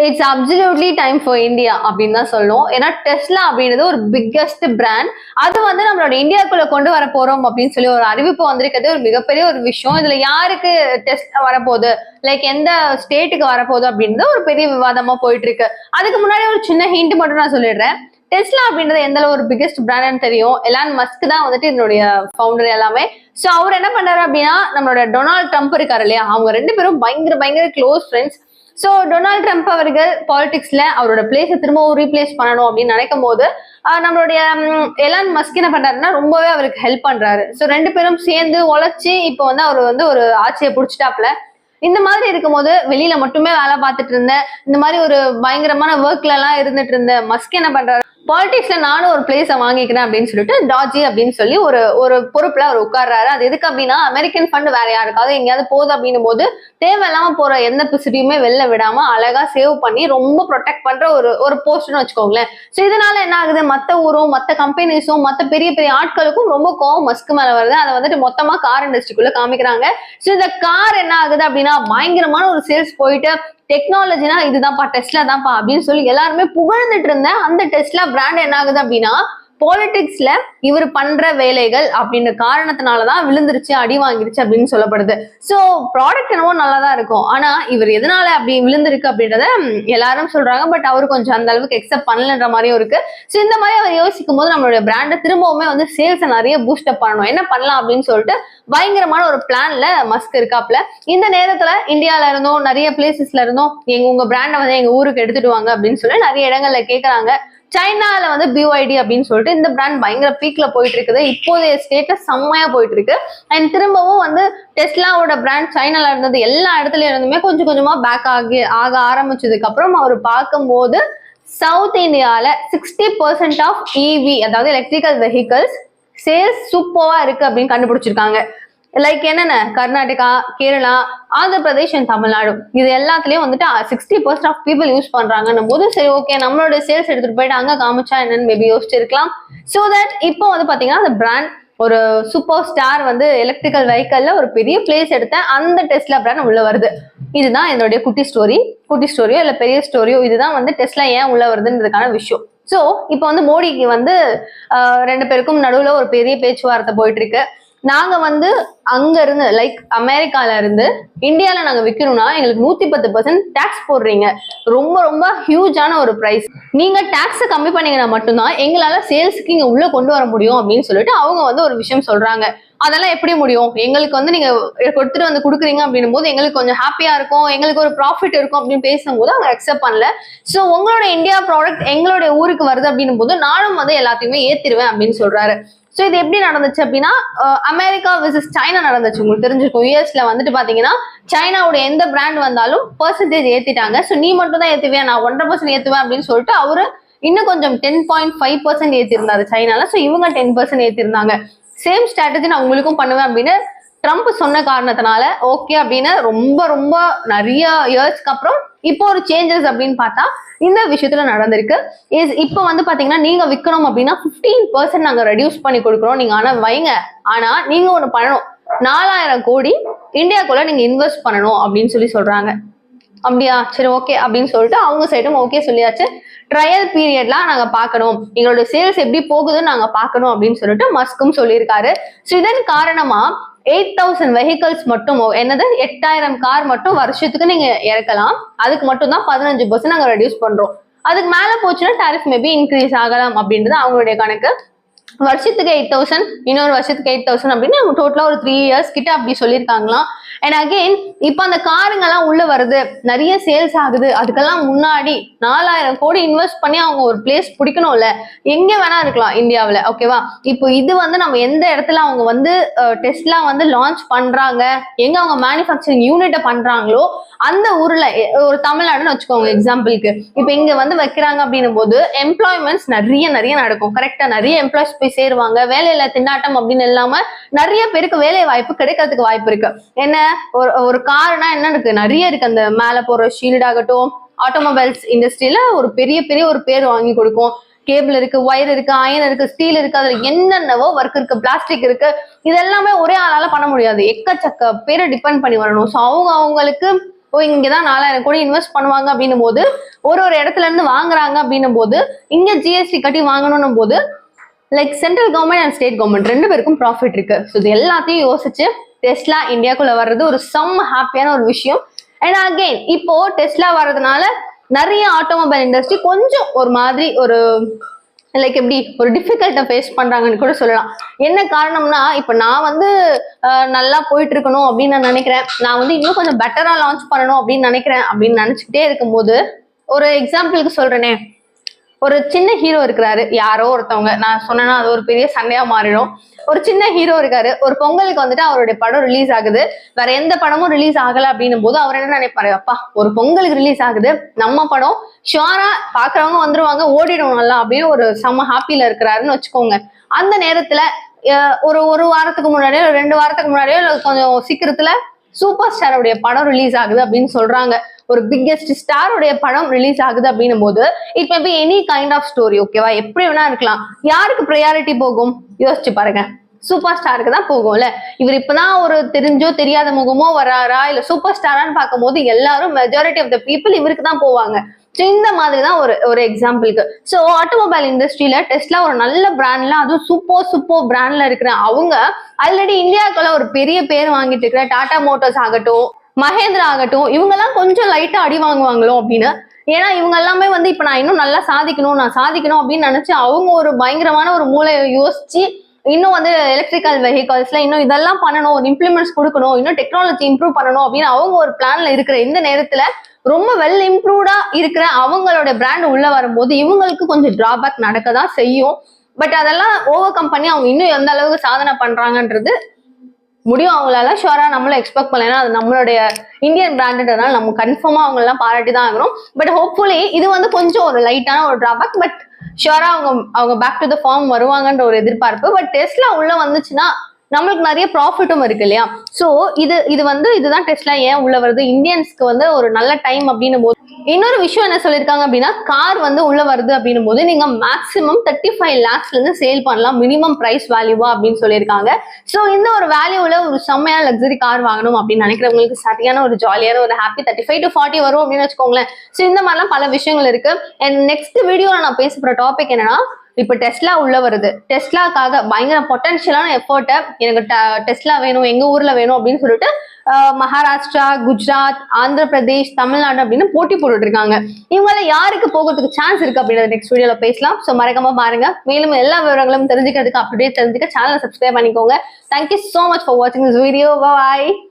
It's absolutely time for India அப்படின்னு தான் சொல்லுவோம். ஏன்னா டெஸ்லா அப்படின்றது ஒரு பிக்கெஸ்ட் பிராண்ட். அது வந்து நம்மளோட இந்தியாக்குள்ள கொண்டு வர போறோம் அப்படின்னு சொல்லி ஒரு அறிவிப்பு வந்திருக்கிறது ஒரு மிகப்பெரிய ஒரு விஷயம். இதுல யாருக்கு டெஸ்லா வரப்போகுது, லைக் எந்த ஸ்டேட்டுக்கு வரப்போகுது அப்படின்றது ஒரு பெரிய விவாதமா போயிட்டு இருக்கு. அதுக்கு முன்னாடி ஒரு சின்ன ஹிண்ட் மட்டும் நான் சொல்லிடுறேன். டெஸ்லா அப்படின்றது எந்த அளவு ஒரு பிக்கெஸ்ட் பிராண்ட்னு தெரியும். எலான் மஸ்க் தான் வந்துட்டு இதனுடைய ஃபவுண்டர் எல்லாமே. சோ அவர் என்ன பண்றாரு அப்படின்னா, நம்மளோட டொனால்ட் ட்ரம்ப் இருக்காரு இல்லையா, அவங்க ரெண்டு பேரும் பயங்கர close friends. So Donald Trump அவர்கள் பாலிடிக்ஸ்ல அவரோட பிளேஸை திரும்பவும் ரீப்ளேஸ் பண்ணணும் அப்படின்னு நினைக்கும் போது நம்மளுடைய எலான் மஸ்க் என்ன பண்றாருன்னா ரொம்பவே அவருக்கு ஹெல்ப் பண்றாரு. சோ ரெண்டு பேரும் சேர்ந்து உழைச்சி இப்போ வந்து அவர் வந்து ஒரு ஆட்சியை புடிச்சிட்டாப்ல. இந்த மாதிரி இருக்கும்போது வெளியில மட்டுமே வேலை பார்த்துட்டு இருந்தேன், இந்த மாதிரி ஒரு பயங்கரமான ஒர்க்ல எல்லாம் இருந்துட்டு இருந்த மஸ்க் என்ன பண்றாரு, பாலிடிக்ஸ்ல நானும் ஒரு பிளேஸை வாங்கிக்கிறேன் அப்படின்னு சொல்லிட்டு டாஜி அப்படின்னு சொல்லி ஒரு பொறுப்புல அவர் உட்கார்றாரு. அது எதுக்கு அப்படின்னா, அமெரிக்கன் ஃபண்ட் வேற யாருக்காவது எங்கேயாவது போகுது அப்படின்னும் போது தேவையில்லாம போற எந்த பிசிடியுமே வெளில விடாம அழகா சேவ் பண்ணி ரொம்ப ப்ரொடெக்ட் பண்ற ஒரு போஸ்ட்னு வச்சுக்கோங்களேன். சோ இதனால என்ன ஆகுது, மத்த ஊரும் மத்த கம்பெனிஸும் மத்த பெரிய பெரிய ஆட்களுக்கும் ரொம்ப கோவம் மஸ்க் மேல வருது. அதை வந்துட்டு மொத்தமா கார் இண்டஸ்ட்ரிக்குள்ள காமிக்கிறாங்க. சோ இந்த கார் என்ன ஆகுது அப்படின்னா பயங்கரமான ஒரு சேல்ஸ் போயிட்டு, டெக்னாலஜினா இதுதான்ப்பா, டெஸ்லா தான்ப்பா அப்படின்னு சொல்லி எல்லாருமே புகழ்ந்துட்டு இருந்த அந்த டெஸ்லா பிராண்ட் என்ன ஆகுது அப்படின்னா பாலிடிக்ஸ்ல இவர் பண்ற வேலைகள் அப்படின்ற காரணத்தினாலதான் விழுந்துருச்சு, அடி வாங்கிருச்சு அப்படின்னு சொல்லப்படுது. சோ ப்ராடக்ட் என்னவோ நல்லாதான் இருக்கும், ஆனா இவர் எதனால அப்படி விழுந்திருக்கு அப்படின்றத எல்லாரும் சொல்றாங்க. பட் அவரு கொஞ்சம் அந்த அளவுக்கு எக்ஸெப்ட் பண்ணலன்ற மாதிரியும் இருக்கு. சோ இந்த மாதிரி அவர் யோசிக்கும் போது நம்மளுடைய பிராண்டை திரும்பவுமே வந்து சேல்ஸ் நிறைய பூஸ்ட் அப் பண்ணணும், என்ன பண்ணலாம் அப்படின்னு சொல்லிட்டு பயங்கரமான ஒரு பிளான்ல மஸ்க் இருக்காப்ல. இந்த நேரத்துல இந்தியால இருந்தும் நிறைய பிளேசஸ்ல இருந்தும் உங்க பிராண்டை வந்து எங்க ஊருக்கு எடுத்துட்டு வாங்க அப்படின்னு சொல்லி நிறைய இடங்கள்ல கேட்கறாங்க. சைனால வந்து BYD அப்படின்னு சொல்லிட்டு இந்த பிராண்ட் பயங்கர பீக்ல போயிட்டு இருக்குது. இப்போதைய ஸ்டேட்ல செம்மையா போயிட்டு இருக்கு. அண்ட் திரும்பவும் வந்து டெஸ்லாவோட பிராண்ட் சைனால இருந்தது எல்லா இடத்துல இருந்துமே கொஞ்சம் கொஞ்சமா பேக் ஆக ஆரம்பிச்சதுக்கு அப்புறம் அவர் பார்க்கும்போது சவுத் இந்தியால 60% ஆஃப் EV அதாவது எலக்ட்ரிக்கல் வெஹிக்கிள்ஸ் சேல்ஸ் சூப்பரா இருக்கு அப்படின்னு கண்டுபிடிச்சிருக்காங்க. லைக் என்னென்ன, கர்நாடகா, கேரளா, ஆந்திர பிரதேஷ் அண்ட் தமிழ்நாடு, இது எல்லாத்துலயும் வந்துட்டு 60% ஆஃப் பீப்புள் யூஸ் பண்றாங்கன்னும் போது சரி ஓகே நம்மளோட சேல்ஸ் எடுத்துட்டு போயிட்டு அங்க காமிச்சா என்னன்னு மேபி யோசிச்சு இருக்கலாம். சோ தட் இப்போ வந்து பாத்தீங்கன்னா அந்த பிராண்ட் ஒரு சூப்பர் ஸ்டார் வந்து எலக்ட்ரிக்கல் வெஹிக்கல்ல ஒரு பெரிய பிளேஸ் எடுத்த அந்த டெஸ்லா பிராண்ட் உள்ள வருது. இதுதான் என்னுடைய குட்டி ஸ்டோரியோ இல்ல பெரிய ஸ்டோரியோ, இதுதான் வந்து டெஸ்லா ஏன் உள்ள வருதுன்றதுக்கான விஷயம். சோ இப்போ வந்து மோடிக்கு வந்து ரெண்டு பேருக்கும் நடுவுல ஒரு பெரிய பேச்சுவார்த்தை போயிட்டு இருக்கு. நாங்க வந்து அங்க இருந்து லைக் அமெரிக்கால இருந்து இந்தியால நாங்க விற்கணும்னா எங்களுக்கு 110% டாக்ஸ் போடுறீங்க, ரொம்ப ஹியூஜான ஒரு பிரைஸ், நீங்க டாக்ஸை கம்மி பண்ணீங்கன்னா மட்டும்தான் எங்களால சேல்ஸுக்கு இங்க உள்ள கொண்டு வர முடியும் அப்படின்னு சொல்லிட்டு அவங்க வந்து ஒரு விஷயம் சொல்றாங்க. அதெல்லாம் எப்படி முடியும், எங்களுக்கு வந்து நீங்க கொடுத்துட்டு வந்து கொடுக்குறீங்க அப்படின்னும் போது எங்களுக்கு கொஞ்சம் ஹாப்பியா இருக்கும், எங்களுக்கு ஒரு ப்ராஃபிட் இருக்கும் அப்படின்னு பேசும்போது அவங்க அக்செப்ட் பண்ணல. சோ உங்களோட இந்தியா ப்ராடக்ட் எங்களுடைய ஊருக்கு வருது அப்படின்னும் போது நானும் வந்து எல்லாத்தையுமே ஏத்திருவேன் அப்படின்னு சொல்றாரு. சோ இது எப்படி நடந்துச்சு அப்படின்னா அமெரிக்கா வெர்சஸ் சைனா நடந்துச்சு. உங்களுக்கு தெரிஞ்சிருக்கும், யூஎஸ்ல வந்துட்டு பாத்தீங்கன்னா சைனாவோட எந்த பிராண்ட் வந்தாலும் பெர்சன்டேஜ் ஏத்திட்டாங்க. சோ நீ மட்டும் தான் ஏத்துவேன், நான் 1.5% ஏத்துவேன் அப்படின்னு சொல்லிட்டு அவரு இன்னும் கொஞ்சம் 10.5% ஏத்திருந்தாரு சைனால. சோ இவங்க 10% ஏத்திருந்தாங்க. சேம் ஸ்ட்ராட்டஜி நான் உங்களுக்கும் பண்ணுவேன் அப்படின்னு ட்ரம்ப் சொன்ன காரணத்தினால ஓகே அப்படின்னு ரொம்ப நிறைய இயர்ஸ்க்கு அப்புறம் இப்போ ஒரு சேஞ்சஸ் அப்படின்னு பார்த்தா இந்த விஷயத்துல நடந்திருக்கு. இப்போ வந்து பாத்தீங்கன்னா நீங்க விற்கணும் அப்படின்னா 15% நாங்க ரெடியூஸ் பண்ணி கொடுக்குறோம், நீங்க ஆனா வைங்க, ஆனா நீங்க ஒண்ணு பண்ணணும், 4000 கோடி இந்தியாக்குள்ள நீங்க இன்வெஸ்ட் பண்ணணும் அப்படின்னு சொல்றாங்க. அப்படியா, சரி ஓகே அப்படின்னு சொல்லிட்டு அவங்க சைடும் ஓகே சொல்லியாச்சு. ட்ரையல் பீரியட்லாம் நாங்க பார்க்கணும், எங்களோட சேல்ஸ் எப்படி போகுதுன்னு நாங்க பார்க்கணும் அப்படின்னு சொல்லிட்டு மஸ்கும் சொல்லியிருக்காரு. ஸோ இதன் காரணமா 8000 வெஹிக்கிள்ஸ் மட்டும், என்னது 8000 கார் மட்டும் வருஷத்துக்கு நீங்க இறக்கலாம், அதுக்கு மட்டும் தான் 15% நாங்க ரெடியூஸ் பண்றோம், அதுக்கு மேல போச்சுன்னா டாரிஃப் மேபி இன்க்ரீஸ் ஆகலாம் அப்படின்றது அவங்களுடைய கணக்கு. வருஷத்துக்கு 8000, இன்னொரு வருஷத்துக்கு 8000 அப்படின்னு டோட்டலா ஒரு 3 இயர்ஸ் கிட்ட அப்படி சொல்லியிருக்காங்களாம். அண்ட் அகெயின் இப்ப அந்த காருங்க எல்லாம் உள்ள வருது, நிறைய சேல்ஸ் ஆகுது, அதுக்கெல்லாம் முன்னாடி 4000 கோடி இன்வெஸ்ட் பண்ணி அவங்க ஒரு பிளேஸ் பிடிக்கணும்ல, எங்க வேணா இருக்கலாம் இந்தியாவில, ஓகேவா. இப்போ இது வந்து நம்ம எந்த இடத்துல அவங்க வந்து டெஸ்லா வந்து லான்ச் பண்றாங்க, எங்க அவங்க மேனுஃபேக்சரிங் யூனிட்டை பண்றாங்களோ அந்த ஊர்ல, ஒரு தமிழ்நாடுன்னு வச்சுக்கோங்க எக்ஸாம்பிளுக்கு, இப்ப இங்க வந்து வைக்கிறாங்க அப்படின்னும் போது எம்ப்ளாய்மெண்ட்ஸ் நிறைய நடக்கும். கரெக்டா, நிறைய எம்ப்ளாய்ஸ் போய் சேருவாங்க, வேலையில திண்டாட்டம் அப்படின்னு இல்லாம நிறைய பேருக்கு வேலை வாய்ப்பு கிடைக்கிறதுக்கு வாய்ப்பு இருக்கு. என்ன ஒரு கார்னா என்ன இருக்கு, நிறைய இருக்கு. அந்த மேல போற ஷீல்ட் ஆகட்டும், ஆட்டோமொபைல்ஸ் இண்டஸ்ட்ரியில ஒரு பெரிய ஒரு பேர் வாங்கி கொடுக்கும். கேபிள் இருக்கு, ஒயர் இருக்கு, அயன் இருக்கு, ஸ்டீல் இருக்கு, அதுல என்னென்னவோ ஒர்க் இருக்கு, பிளாஸ்டிக் இருக்கு, இது எல்லாமே ஒரே ஆளால பண்ண முடியாது, எக்கச்சக்க பேரை டிபெண்ட் பண்ணி வரணும். ஸோ அவங்களுக்கு இங்கதான் 4000 கோடி இன்வெஸ்ட் பண்ணுவாங்க அப்படின்னும் போது ஒரு இடத்துல இருந்து வாங்குறாங்க அப்படின்னும் போது இங்க ஜிஎஸ்டி கட்டி வாங்கணும் போது like central government and state government 2 பேருக்கும் ப்ராஃபிட் இருக்கு. ஸோ இது எல்லாத்தையும் யோசிச்சு டெஸ்லா இந்தியாக்குள்ள வர்றது ஒரு ஹாப்பியான ஒரு விஷயம். அண்ட் அகெயின் இப்போ டெஸ்லா வர்றதுனால நிறைய ஆட்டோமொபைல் இண்டஸ்ட்ரி கொஞ்சம் ஒரு மாதிரி ஒரு லைக் எப்படி ஒரு டிஃபிகல்ட்டை ஃபேஸ் பண்றாங்கன்னு கூட சொல்லலாம். என்ன காரணம்னா இப்போ நான் நல்லா போயிட்டு இருக்கணும் அப்படின்னு நான் நினைக்கிறேன். நான் இன்னும் கொஞ்சம் பெட்டரா லான்ச் பண்ணணும் அப்படின்னு நினைக்கிறேன். அப்படின்னு நினைச்சுக்கிட்டே இருக்கும்போது ஒரு எக்ஸாம்பிளுக்கு சொல்றேனே, ஒரு சின்ன ஹீரோ இருக்கிறாரு, யாரோ ஒருத்தவங்க, நான் சொன்னேன்னா அது ஒரு பெரிய சண்டையா மாறிடும். ஒரு சின்ன ஹீரோ இருக்காரு, ஒரு பொங்கலுக்கு அவருடைய படம் ரிலீஸ் ஆகுது, வேற எந்த படமும் ரிலீஸ் ஆகல அப்படின்னும் போது அவர் என்ன நினைப்பாரு, அப்பா ஒரு பொங்கலுக்கு ரிலீஸ் ஆகுது, நம்ம படம் ஷுவரா பாக்குறவங்க வந்துருவாங்க, ஓடிடும் நல்லா அப்படின்னு ஒரு செம்ம ஹாப்பில இருக்கிறாருன்னு வச்சுக்கோங்க. அந்த நேரத்துல ஒரு வாரத்துக்கு முன்னாடியோ 2 வாரத்துக்கு முன்னாடியோ கொஞ்சம் சீக்கிரத்துல சூப்பர் ஸ்டாரோடைய படம் ரிலீஸ் ஆகுது அப்படின்னு சொல்றாங்க. ஒரு பிக்கெஸ்ட் ஸ்டாரோடைய படம் ரிலீஸ் ஆகுது அப்படின்னும் போது it may be any kind of story, ஓகேவா, எப்படி வேணா இருக்கலாம். யாருக்கு ப்ரையாரிட்டி போகும் யோசிச்சு பாருங்க, சூப்பர் ஸ்டாருக்கு தான் போகும்ல. இவர் இப்பதான் ஒரு தெரிஞ்சோ தெரியாத முகமோ வராரா இல்ல சூப்பர் ஸ்டாரான்னு பார்க்கும் போது எல்லாரும் மெஜாரிட்டி ஆஃப் த பீப்புள் இவருக்கு தான் போவாங்க. ஸோ இந்த மாதிரி தான் ஒரு எக்ஸாம்பிளுக்கு. ஸோ ஆட்டோமொபைல் இண்டஸ்ட்ரியில டெஸ்லா ஒரு நல்ல பிராண்ட்ல, அதுவும் சூப்பர் பிராண்ட்ல இருக்கிற அவங்க ஆல்ரெடி இந்தியாவுக்குள்ள ஒரு பெரிய பேர் வாங்கிட்டு இருக்கிற டாடா மோட்டார்ஸ் ஆகட்டும், மஹேந்திரா ஆகட்டும், இவங்கெல்லாம் கொஞ்சம் லைட்டா அடி வாங்குவாங்களோ அப்படின்னு. ஏன்னா இவங்க எல்லாமே இப்ப நான் இன்னும் நல்லா சாதிக்கணும் அப்படின்னு நினைச்சு அவங்க ஒரு பயங்கரமான ஒரு மூளையை யோசிச்சு இன்னும் எலக்ட்ரிக்கல் வெஹிக்கல்ஸ்ல இன்னும் இதெல்லாம் பண்ணணும், ஒரு இம்ப்ளிமெண்ட்ஸ் கொடுக்கணும், இன்னும் டெக்னாலஜி இம்ப்ரூவ் பண்ணணும் அப்படின்னு அவங்க ஒரு பிளான்ல இருக்கிற இந்த நேரத்துல ரொம்ப வெல் இம்ப்ரூவ்டா இருக்கிற அவங்களோட பிராண்ட் உள்ள வரும்போது இவங்களுக்கு கொஞ்சம் டிராபேக் நடக்கதான் செய்யும். பட் அதெல்லாம் ஓவர் கம் பண்ணி அவங்க இன்னும் எந்த அளவுக்கு சாதனை பண்றாங்கன்றது முடியும் அவங்களால ஷுவரா நம்மள எக்ஸ்பெக்ட் பண்ணலாம். அது நம்மளுடைய இந்தியன் பிராண்டட்னால நம்ம கன்ஃபார்மா அவங்க எல்லாம் பாராட்டி தான் ஆகிறோம். பட் ஹோப்ஃபுல்லி இது கொஞ்சம் ஒரு லைட்டான ஒரு டிராபேக், பட் ஷுவரா அவங்க பேக் டு த ஃபார்ம் வருவாங்கன்ற ஒரு எதிர்பார்ப்பு. பட் டெஸ்லா உள்ள வந்துச்சுன்னா நம்மளுக்கு நிறைய ப்ராஃபிட்டும் இருக்கு இல்லையா. ஸோ இதுதான் டெஸ்லா ஏன் உள்ள வருது, இந்தியன்ஸ்க்கு ஒரு நல்ல டைம் அப்படின்னும் போது. இன்னொரு விஷயம் என்ன சொல்லியிருக்காங்க அப்படின்னா, கார் உள்ள வருது அப்படின்னும் போது நீங்க மேக்ஸிமம் 35 lakhsல இருந்து சேல் பண்ணலாம், மினிமம் பிரைஸ் வேல்யூவா அப்படின்னு சொல்லியிருக்காங்க. ஸோ இந்த ஒரு வேல்யூல ஒரு செம்மையான லக்ஸரி கார் வாங்கணும் அப்படின்னு நினைக்கிறவங்களுக்கு சரியான ஒரு ஜாலியான ஒரு ஹாப்பி 35 to 40 வரும் அப்படின்னு வச்சுக்கோங்களேன். ஸோ இந்த மாதிரிலாம் பல விஷயங்கள் இருக்கு. அண்ட் நெக்ஸ்ட் வீடியோல நான் பேசப்படுற டாபிக் என்னன்னா, இப்ப டெஸ்லா உள்ள வருது, டெஸ்லாக்காக பயங்கர பொட்டன்ஷியலான எஃபர்ட்டை எனக்கு டெஸ்லா வேணும், எங்க ஊர்ல வேணும் அப்படின்னு சொல்லிட்டு மகாராஷ்டிரா, குஜராத், ஆந்திர பிரதேஷ், தமிழ்நாடு அப்படின்னு போட்டி போட்டுட்டு இருக்காங்க. இவங்கள யாருக்கு போகிறதுக்கு சான்ஸ் இருக்கு அப்படின்றத நெக்ஸ்ட் வீடியோல பேசலாம். ஸோ மறக்காம பாருங்க. மேலும் எல்லா விவரங்களும் தெரிஞ்சுக்கிறதுக்கு அப்படியே தெரிஞ்சுக்க சேனலை சப்ஸ்கிரைப் பண்ணிக்கோங்க. Thank you so much for watching this video. Bye bye.